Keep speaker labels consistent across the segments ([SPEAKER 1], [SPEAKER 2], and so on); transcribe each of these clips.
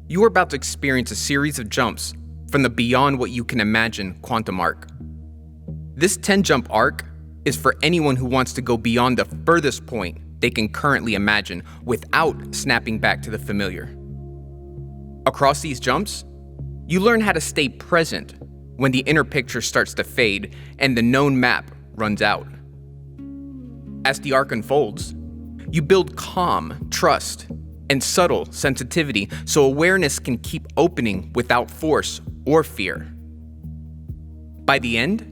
[SPEAKER 1] You are about to experience a series of jumps from the beyond what you can imagine quantum arc. This 10-jump arc is for anyone who wants to go beyond the furthest point they can currently imagine without snapping back to the familiar. Across these jumps, you learn how to stay present when the inner picture starts to fade and the known map runs out. As the arc unfolds, you build calm, trust, and subtle sensitivity so awareness can keep opening without force or fear. By the end,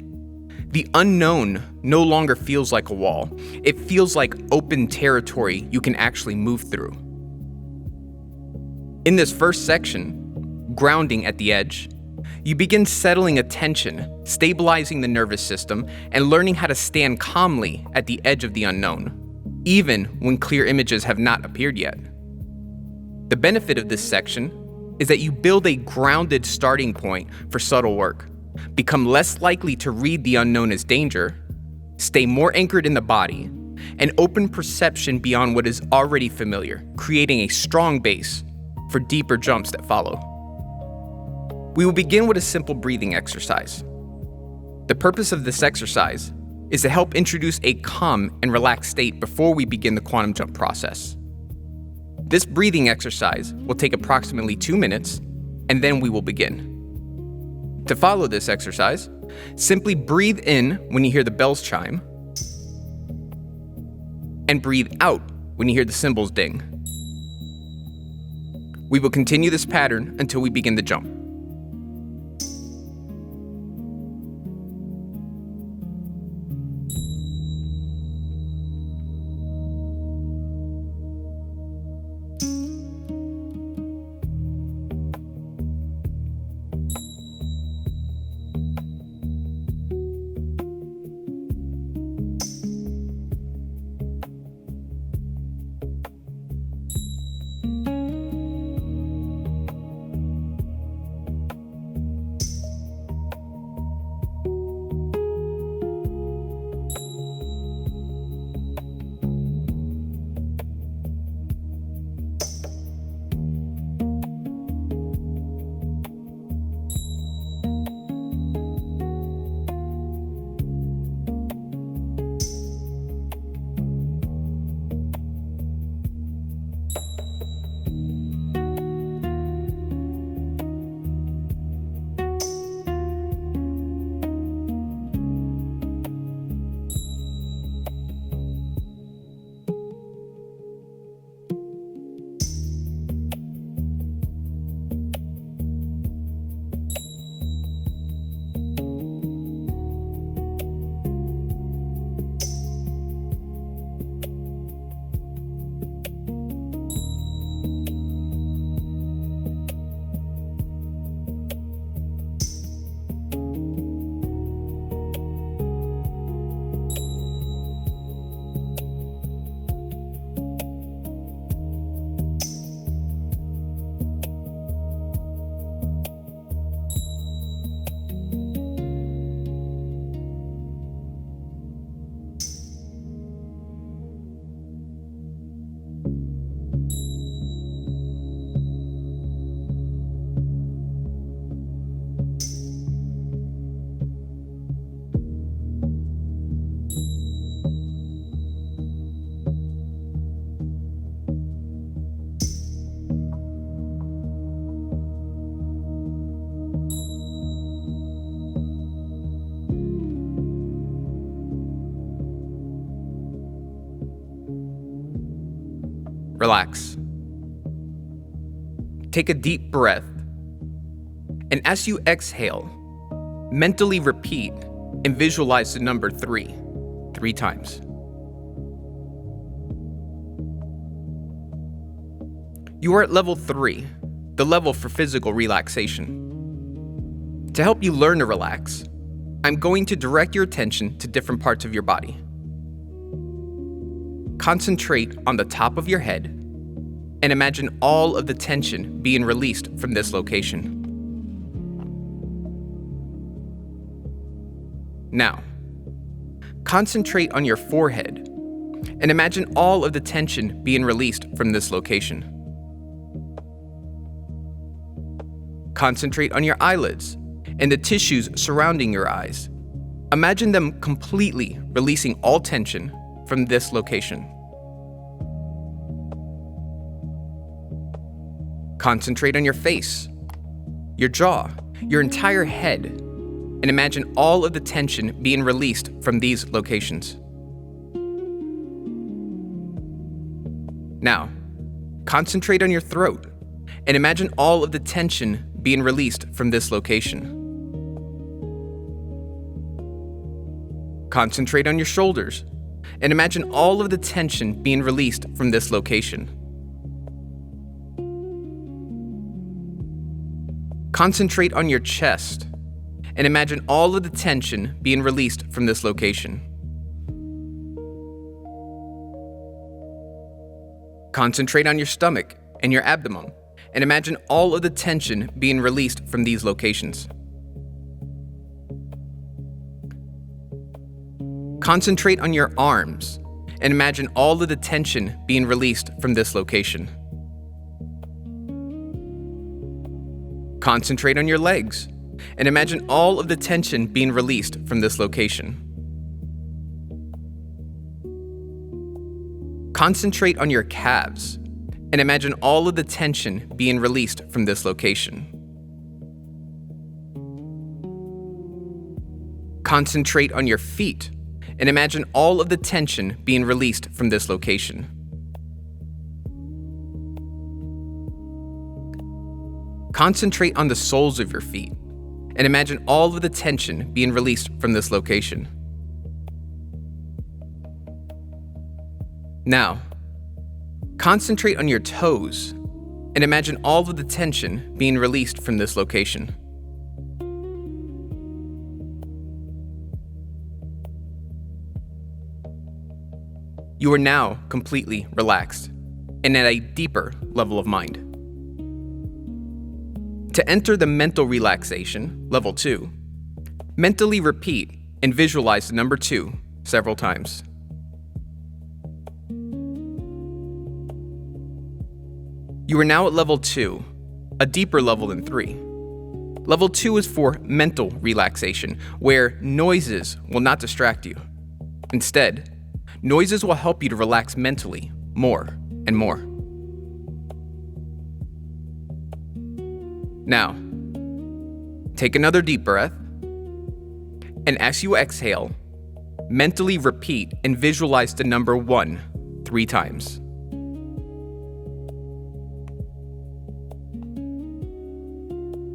[SPEAKER 1] the unknown no longer feels like a wall. It feels like open territory you can actually move through. In this first section, grounding at the edge, you begin settling attention, stabilizing the nervous system, and learning how to stand calmly at the edge of the unknown, even when clear images have not appeared yet. The benefit of this section is that you build a grounded starting point for subtle work, become less likely to read the unknown as danger, stay more anchored in the body, and open perception beyond what is already familiar, creating a strong base for deeper jumps that follow. We will begin with a simple breathing exercise. The purpose of this exercise is to help introduce a calm and relaxed state before we begin the quantum jump process. This breathing exercise will take approximately 2 minutes, and then we will begin. To follow this exercise, simply breathe in when you hear the bells chime, and breathe out when you hear the cymbals ding. We will continue this pattern until we begin the jump. Relax. Take a deep breath, and as you exhale, mentally repeat and visualize the number 3 times. You are at level 3, the level for physical relaxation. To help you learn to relax, I'm going to direct your attention to different parts of your body. Concentrate on the top of your head and imagine all of the tension being released from this location. Now, concentrate on your forehead and imagine all of the tension being released from this location. Concentrate on your eyelids and the tissues surrounding your eyes. Imagine them completely releasing all tension from this location. Concentrate on your face, your jaw, your entire head, and imagine all of the tension being released from these locations. Now, concentrate on your throat and imagine all of the tension being released from this location. Concentrate on your shoulders and imagine all of the tension being released from this location. Concentrate on your chest and imagine all of the tension being released from this location. Concentrate on your stomach and your abdomen and imagine all of the tension being released from these locations. Concentrate on your arms and imagine all of the tension being released from this location. Concentrate on your legs and imagine all of the tension being released from this location. Concentrate on your calves and imagine all of the tension being released from this location. Concentrate on your feet and imagine all of the tension being released from this location. Concentrate on the soles of your feet and imagine all of the tension being released from this location. Now, concentrate on your toes and imagine all of the tension being released from this location. You are now completely relaxed and at a deeper level of mind. To enter the mental relaxation, level 2, mentally repeat and visualize the number 2 several times. You are now at level 2, a deeper level than 3. Level 2 is for mental relaxation, where noises will not distract you. Instead, noises will help you to relax mentally more and more. Now, take another deep breath, and as you exhale, mentally repeat and visualize the number 1 3 times.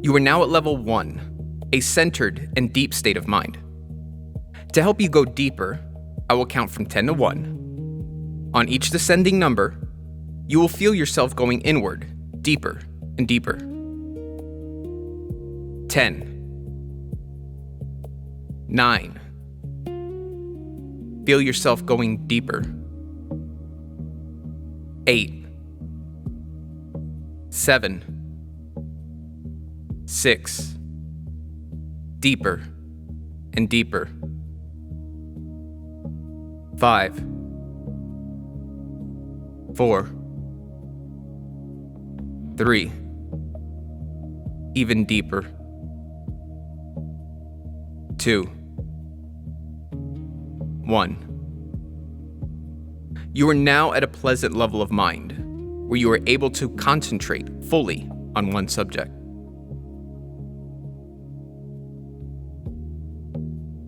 [SPEAKER 1] You are now at level 1, a centered and deep state of mind. To help you go deeper, I will count from 10 to 1. On each descending number, you will feel yourself going inward, deeper and deeper. 10, 9. Feel yourself going deeper. 8, 7, 6. Deeper and deeper. 5, 4, 3. Even deeper. 2, 1. You are now at a pleasant level of mind, where you are able to concentrate fully on one subject.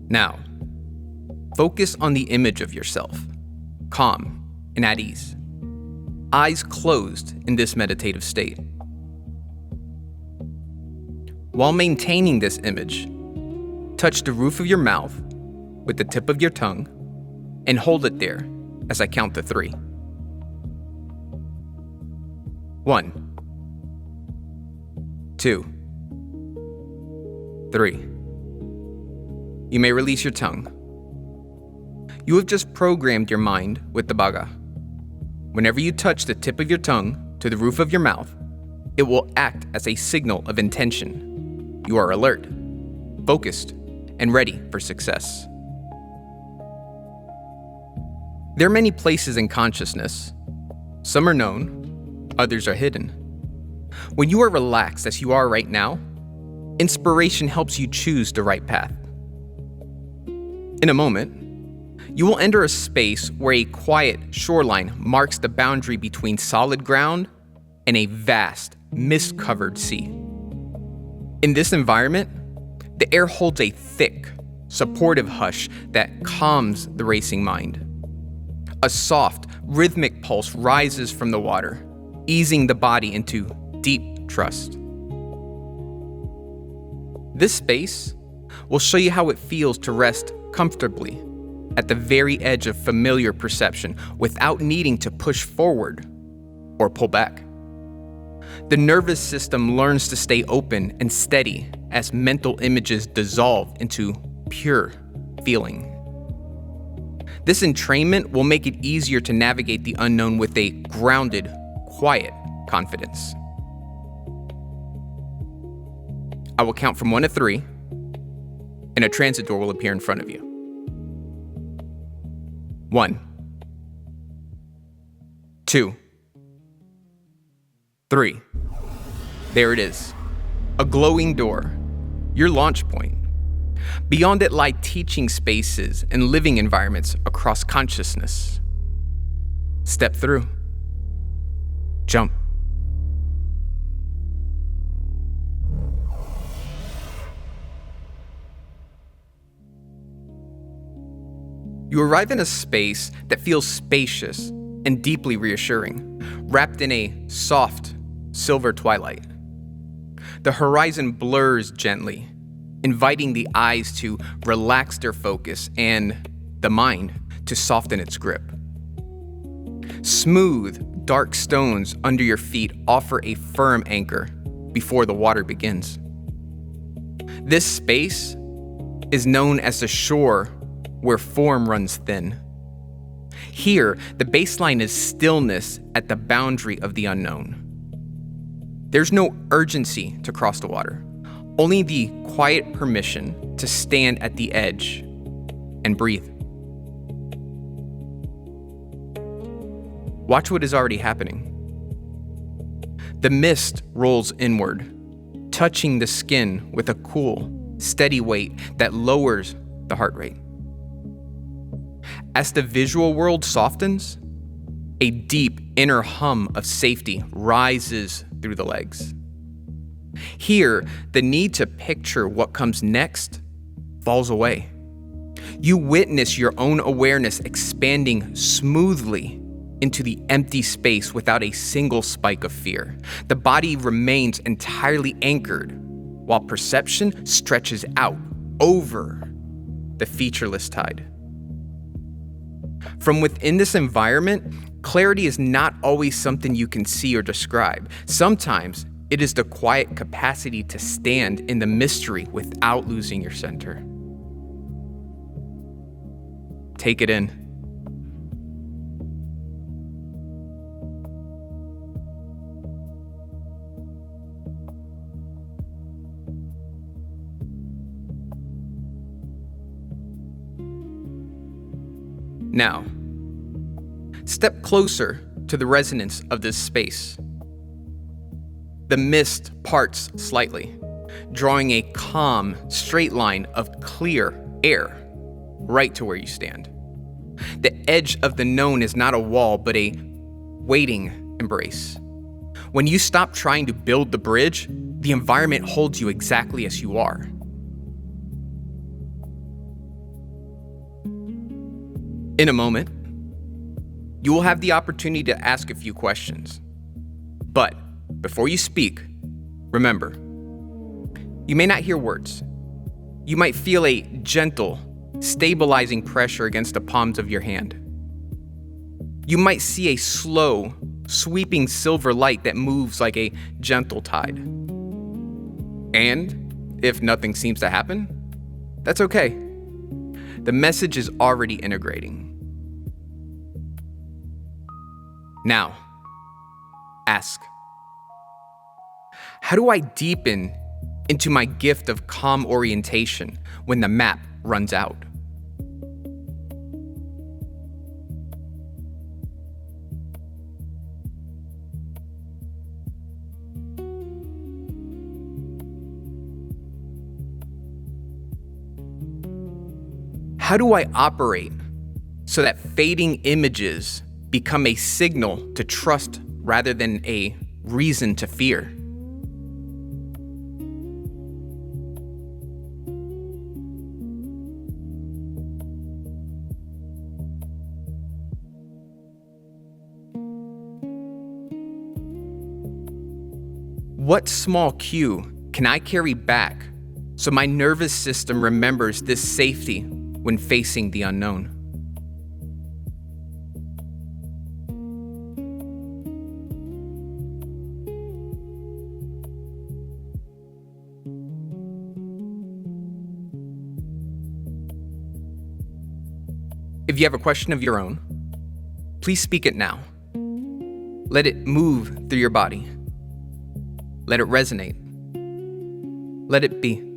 [SPEAKER 1] Now, focus on the image of yourself, calm and at ease, eyes closed in this meditative state. While maintaining this image, touch the roof of your mouth with the tip of your tongue and hold it there as I count to 3. 1, 2, 3. You may release your tongue. You have just programmed your mind with the Baga. Whenever you touch the tip of your tongue to the roof of your mouth, it will act as a signal of intention. You are alert, focused, and ready for success. There are many places in consciousness. Some are known, others are hidden. When you are relaxed as you are right now, inspiration helps you choose the right path. In a moment, you will enter a space where a quiet shoreline marks the boundary between solid ground and a vast, mist-covered sea. In this environment, the air holds a thick, supportive hush that calms the racing mind. A soft, rhythmic pulse rises from the water, easing the body into deep trust. This space will show you how it feels to rest comfortably at the very edge of familiar perception without needing to push forward or pull back. The nervous system learns to stay open and steady as mental images dissolve into pure feeling. This entrainment will make it easier to navigate the unknown with a grounded, quiet confidence. I will count from 1 to 3, and a transit door will appear in front of you. 1, 2, 3. There it is. A glowing door. Your launch point. Beyond it lie teaching spaces and living environments across consciousness. Step through. Jump. You arrive in a space that feels spacious and deeply reassuring, wrapped in a soft, silver twilight. The horizon blurs gently, inviting the eyes to relax their focus and the mind to soften its grip. Smooth, dark stones under your feet offer a firm anchor before the water begins. This space is known as the shore where form runs thin. Here, the baseline is stillness at the boundary of the unknown. There's no urgency to cross the water, only the quiet permission to stand at the edge and breathe. Watch what is already happening. The mist rolls inward, touching the skin with a cool, steady weight that lowers the heart rate. As the visual world softens, a deep inner hum of safety rises through the legs. Here, the need to picture what comes next falls away. You witness your own awareness expanding smoothly into the empty space without a single spike of fear. The body remains entirely anchored, while perception stretches out over the featureless tide. From within this environment, clarity is not always something you can see or describe. Sometimes it is the quiet capacity to stand in the mystery without losing your center. Take it in. Now, step closer to the resonance of this space. The mist parts slightly, drawing a calm, straight line of clear air right to where you stand. The edge of the known is not a wall, but a waiting embrace. When you stop trying to build the bridge, the environment holds you exactly as you are. In a moment, you will have the opportunity to ask a few questions. But before you speak, remember, you may not hear words. You might feel a gentle, stabilizing pressure against the palms of your hand. You might see a slow, sweeping silver light that moves like a gentle tide. And if nothing seems to happen, that's okay. The message is already integrating. Now, ask, how do I deepen into my gift of calm orientation when the map runs out? How do I operate so that fading images become a signal to trust rather than a reason to fear? What small cue can I carry back so my nervous system remembers this safety when facing the unknown? If you have a question of your own, please speak it now. Let it move through your body. Let it resonate. Let it be.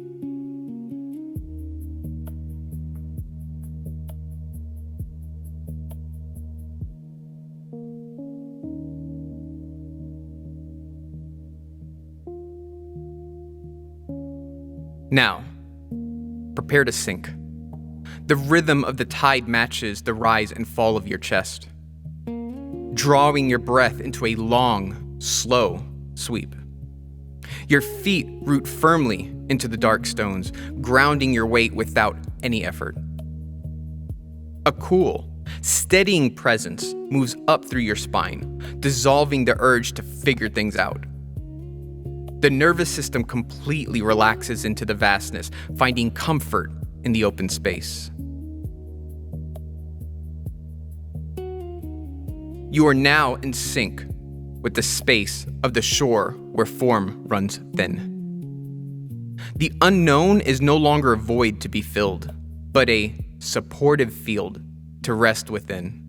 [SPEAKER 1] Now, prepare to sink. The rhythm of the tide matches the rise and fall of your chest, drawing your breath into a long, slow sweep. Your feet root firmly into the dark stones, grounding your weight without any effort. A cool, steadying presence moves up through your spine, dissolving the urge to figure things out. The nervous system completely relaxes into the vastness, finding comfort in the open space. You are now in sync with the space of the shore where form runs thin. The unknown is no longer a void to be filled, but a supportive field to rest within.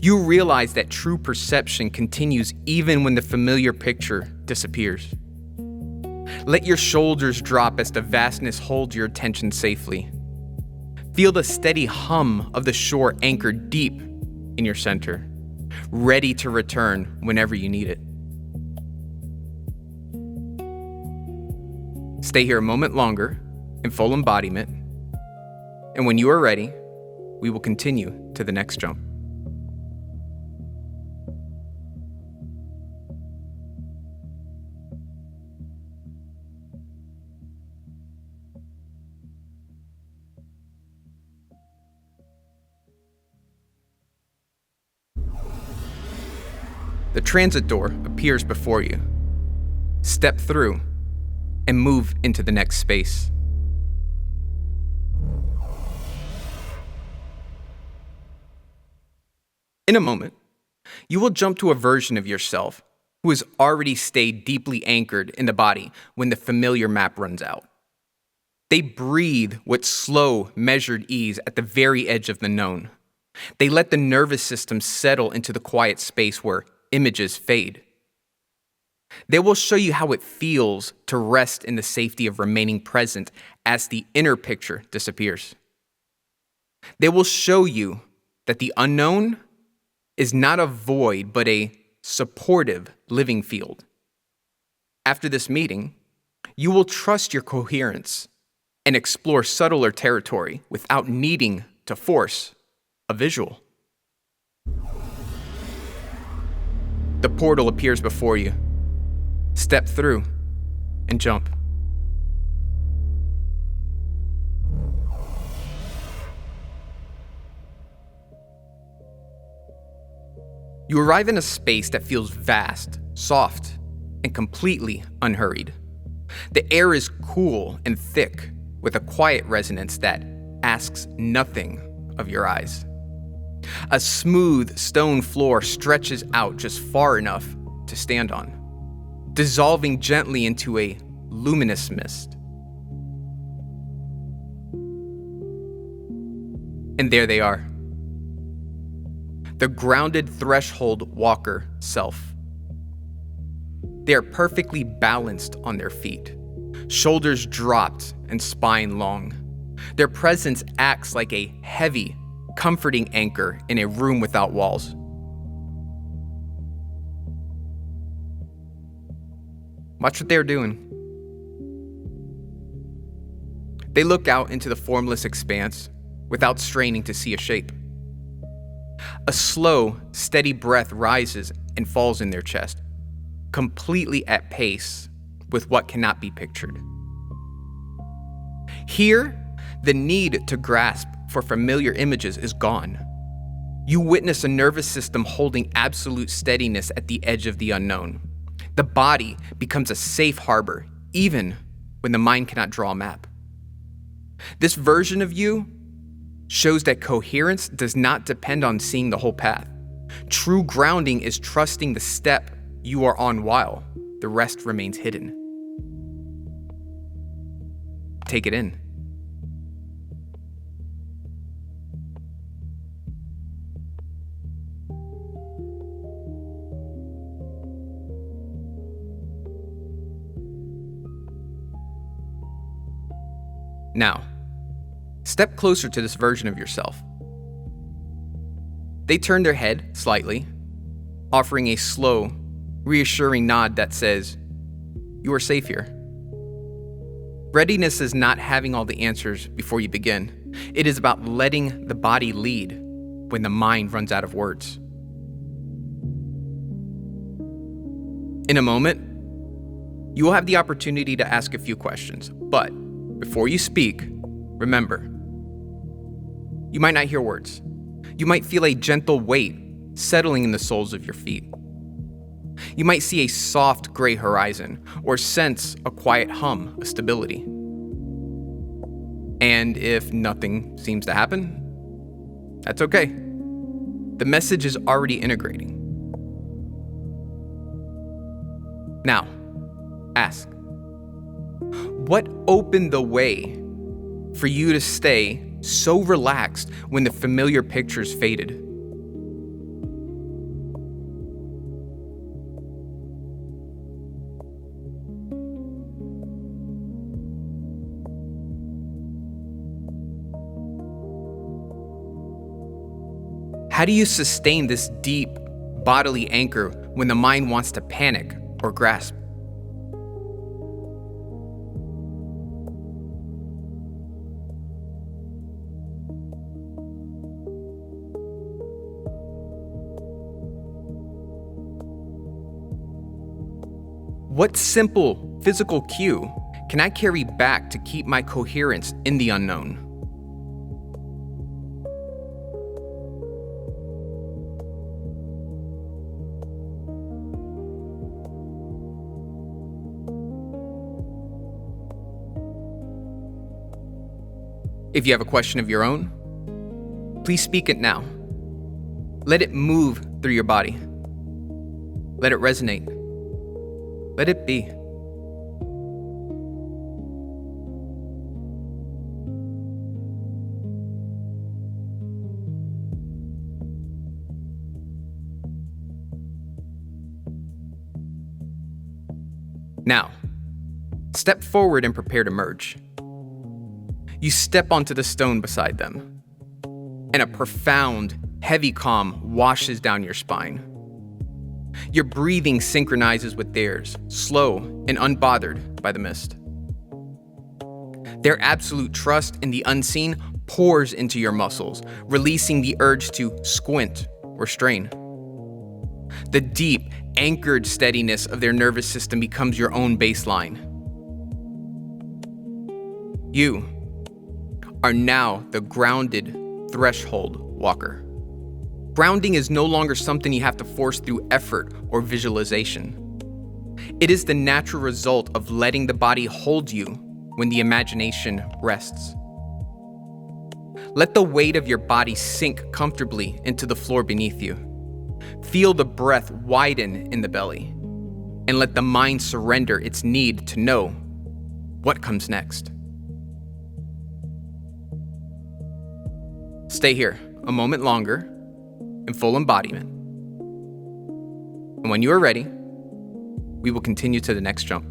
[SPEAKER 1] You realize that true perception continues even when the familiar picture disappears. Let your shoulders drop as the vastness holds your attention safely. Feel the steady hum of the shore anchored deep in your center, ready to return whenever you need it. Stay here a moment longer in full embodiment, and when you are ready, we will continue to the next jump. The transit door appears before you. Step through and move into the next space. In a moment, you will jump to a version of yourself who has already stayed deeply anchored in the body when the familiar map runs out. They breathe with slow, measured ease at the very edge of the known. They let the nervous system settle into the quiet space where images fade. They will show you how it feels to rest in the safety of remaining present as the inner picture disappears. They will show you that the unknown is not a void, but a supportive living field. After this meeting, you will trust your coherence and explore subtler territory without needing to force a visual. The portal appears before you. Step through and jump. You arrive in a space that feels vast, soft, and completely unhurried. The air is cool and thick, with a quiet resonance that asks nothing of your eyes. A smooth stone floor stretches out just far enough to stand on, dissolving gently into a luminous mist. And there they are. The grounded threshold walker self. They are perfectly balanced on their feet, shoulders dropped and spine long. Their presence acts like a heavy, comforting anchor in a room without walls. Watch what they're doing. They look out into the formless expanse, without straining to see a shape. A slow, steady breath rises and falls in their chest, completely at pace with what cannot be pictured. Here, the need to grasp for familiar images is gone. You witness a nervous system holding absolute steadiness at the edge of the unknown. The body becomes a safe harbor, even when the mind cannot draw a map. This version of you shows that coherence does not depend on seeing the whole path. True grounding is trusting the step you are on while the rest remains hidden. Take it in. Now, step closer to this version of yourself. They turn their head slightly, offering a slow, reassuring nod that says, "You are safe here." Readiness is not having all the answers before you begin. It is about letting the body lead when the mind runs out of words. In a moment, you will have the opportunity to ask a few questions, but before you speak, remember, you might not hear words. You might feel a gentle weight settling in the soles of your feet. You might see a soft gray horizon or sense a quiet hum of stability. And if nothing seems to happen, that's okay. The message is already integrating. Now, ask, what opened the way for you to stay so relaxed when the familiar pictures faded? How do you sustain this deep bodily anchor when the mind wants to panic or grasp? What simple physical cue can I carry back to keep my coherence in the unknown? If you have a question of your own, please speak it now. Let it move through your body. Let it resonate. Let it be. Now, step forward and prepare to merge. You step onto the stone beside them, and a profound, heavy calm washes down your spine. Your breathing synchronizes with theirs, slow and unbothered by the mist. Their absolute trust in the unseen pours into your muscles, releasing the urge to squint or strain. The deep, anchored steadiness of their nervous system becomes your own baseline. You are now the grounded threshold walker. Grounding is no longer something you have to force through effort or visualization. It is the natural result of letting the body hold you when the imagination rests. Let the weight of your body sink comfortably into the floor beneath you. Feel the breath widen in the belly, and let the mind surrender its need to know what comes next. Stay here a moment longer in full embodiment. And when you are ready, we will continue to the next jump.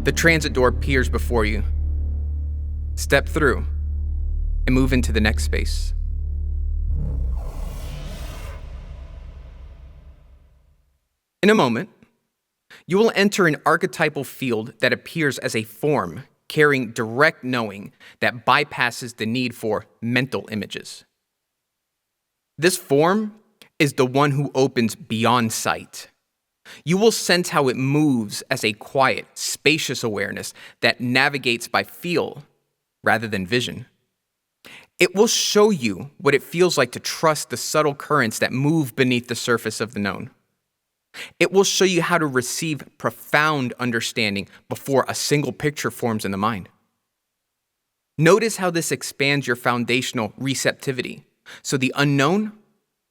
[SPEAKER 1] The transit door appears before you. Step through and move into the next space. In a moment, you will enter an archetypal field that appears as a form carrying direct knowing that bypasses the need for mental images. This form is the one who opens beyond sight. You will sense how it moves as a quiet, spacious awareness that navigates by feel rather than vision. It will show you what it feels like to trust the subtle currents that move beneath the surface of the known. It will show you how to receive profound understanding before a single picture forms in the mind. Notice how this expands your foundational receptivity, so the unknown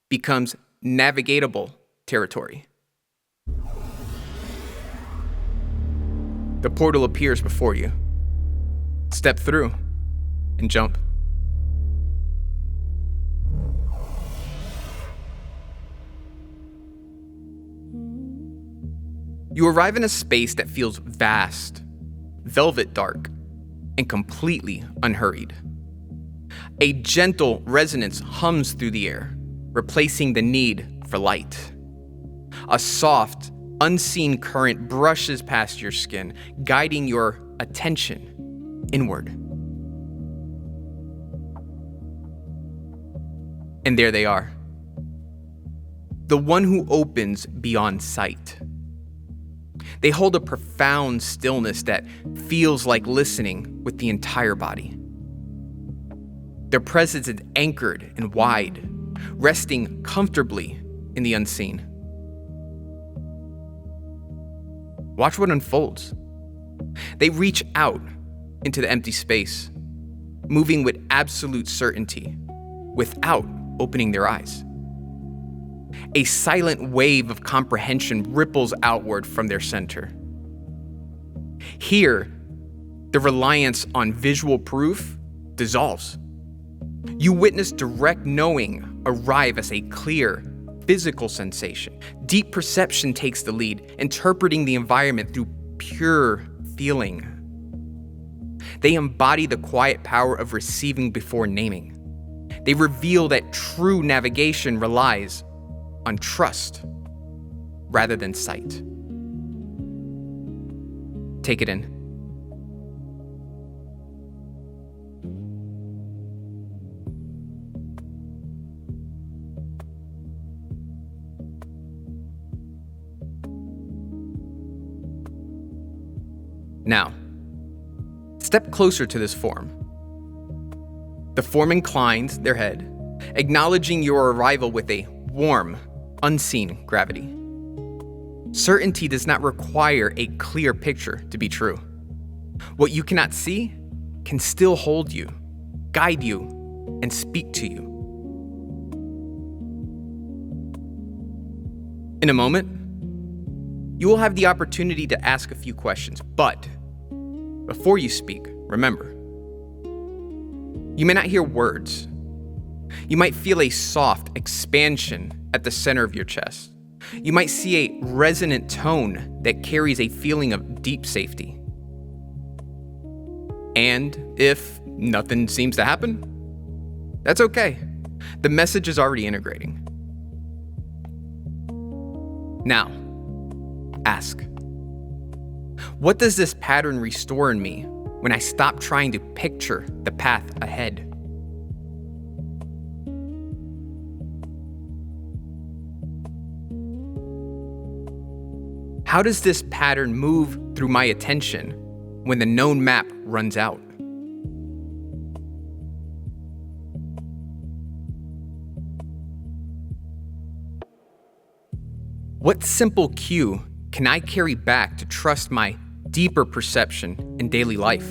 [SPEAKER 1] becomes navigatable territory. The portal appears before you. Step through and jump. You arrive in a space that feels vast, velvet dark, and completely unhurried. A gentle resonance hums through the air, replacing the need for light. A soft, unseen current brushes past your skin, guiding your attention inward. And there they are. The one who opens beyond sight. They hold a profound stillness that feels like listening with the entire body. Their presence is anchored and wide, resting comfortably in the unseen. Watch what unfolds. They reach out into the empty space, moving with absolute certainty, without opening their eyes. A silent wave of comprehension ripples outward from their center. Here, the reliance on visual proof dissolves. You witness direct knowing arrive as a clear, physical sensation. Deep perception takes the lead, interpreting the environment through pure feeling. They embody the quiet power of receiving before naming. They reveal that true navigation relies on trust rather than sight. Take it in. Now, step closer to this form. The form inclines their head, acknowledging your arrival with a warm, unseen gravity. Certainty does not require a clear picture to be true. What you cannot see can still hold you, guide you, and speak to you. In a moment, you will have the opportunity to ask a few questions, but before you speak, remember, you may not hear words. You might feel a soft expansion at the center of your chest. You might see a resonant tone that carries a feeling of deep safety. And if nothing seems to happen, that's okay. The message is already integrating. Now, ask. What does this pattern restore in me when I stop trying to picture the path ahead? How does this pattern move through my attention when the known map runs out? What simple cue can I carry back to trust my deeper perception in daily life?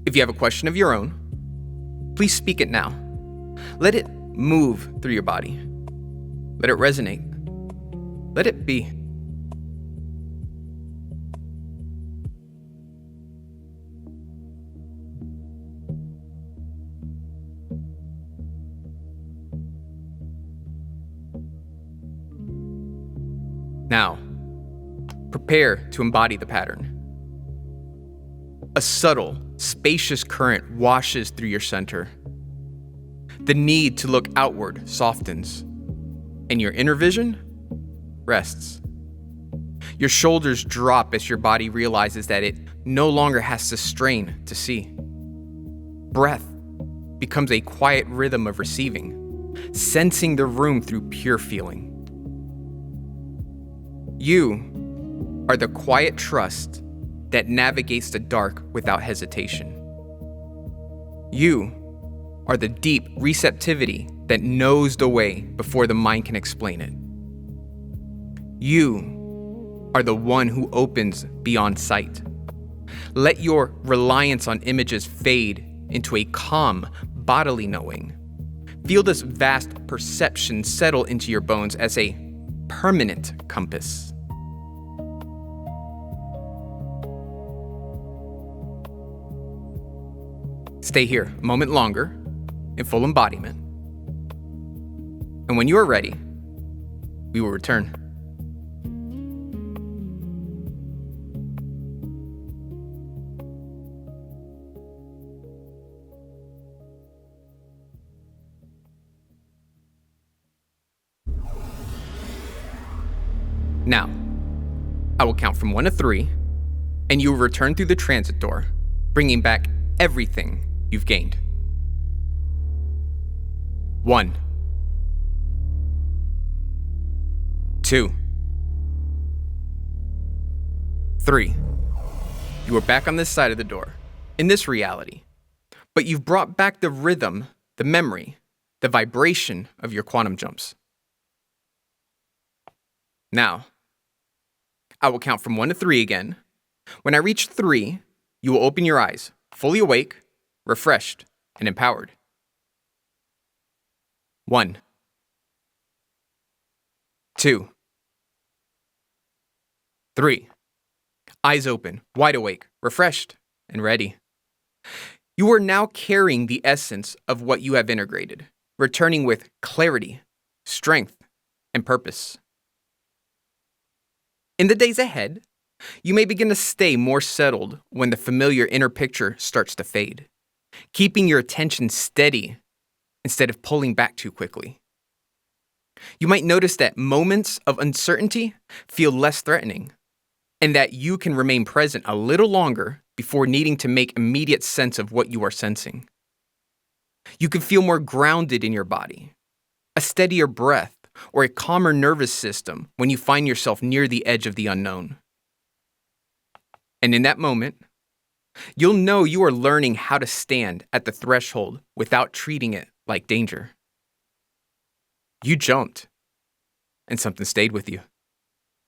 [SPEAKER 1] If you have a question of your own, please speak it now. Let it move through your body. Let it resonate. Let it be. Now, Prepare to embody the pattern. A subtle, spacious current washes through your center. The need to look outward softens, and your inner vision rests. Your shoulders drop as your body realizes that it no longer has to strain to see. Breath becomes a quiet rhythm of receiving, sensing the room through pure feeling. You are the quiet trust that navigates the dark without hesitation. You are the deep receptivity that knows the way before the mind can explain it. You are the one who opens beyond sight. Let your reliance on images fade into a calm, bodily knowing. Feel this vast perception settle into your bones as a permanent compass. Stay here a moment longer in full embodiment. And when you are ready, we will return. Now, I will count from 1 to 3, and you will return through the transit door, bringing back everything you've gained. 1, 2, 3. You are back on this side of the door, in this reality, but you've brought back the rhythm, the memory, the vibration of your quantum jumps. Now, I will count from 1 to 3 again. When I reach 3, you will open your eyes, fully awake, refreshed, and empowered. 1, 2, 3. Eyes open, wide awake, refreshed, and ready. You are now carrying the essence of what you have integrated, returning with clarity, strength, and purpose. In the days ahead, you may begin to stay more settled when the familiar inner picture starts to fade, keeping your attention steady instead of pulling back too quickly. You might notice that moments of uncertainty feel less threatening, and that you can remain present a little longer before needing to make immediate sense of what you are sensing. You can feel more grounded in your body, a steadier breath, or a calmer nervous system when you find yourself near the edge of the unknown. And in that moment, you'll know you are learning how to stand at the threshold without treating it like danger. You jumped, and something stayed with you.